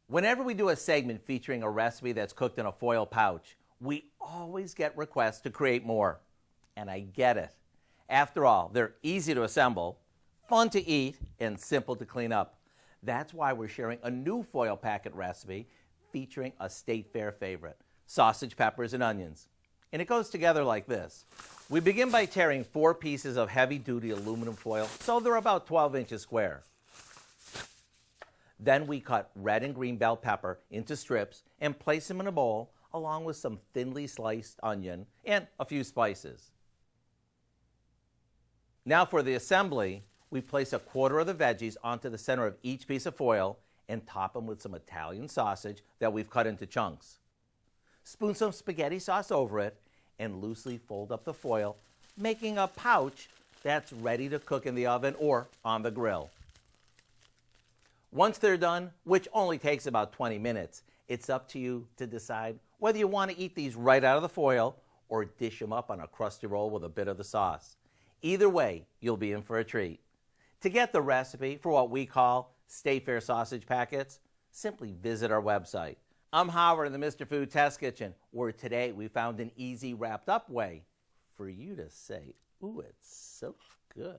Whenever we do a segment featuring a recipe that's cooked in a foil pouch, we always get requests to create more. And I get it. After all, they're easy to assemble, fun to eat, and simple to clean up. That's why we're sharing a new foil packet recipe featuring a state fair favorite, sausage, peppers, and onions. And it goes together like this. We begin by tearing 4 pieces of heavy-duty aluminum foil, so they're about 12 inches square. Then we cut red and green bell pepper into strips and place them in a bowl along with some thinly sliced onion and a few spices. Now for the assembly, we place a quarter of the veggies onto the center of each piece of foil and top them with some Italian sausage that we've cut into chunks. Spoon some spaghetti sauce over it and loosely fold up the foil, making a pouch that's ready to cook in the oven or on the grill. Once they're done, which only takes about 20 minutes, it's up to you to decide whether you want to eat these right out of the foil or dish them up on a crusty roll with a bit of the sauce. Either way, you'll be in for a treat. To get the recipe for what we call State Fair sausage packets, simply visit our website. I'm Howard in the Mr. Food Test Kitchen, where today we found an easy wrapped up way for you to say, ooh, it's so good.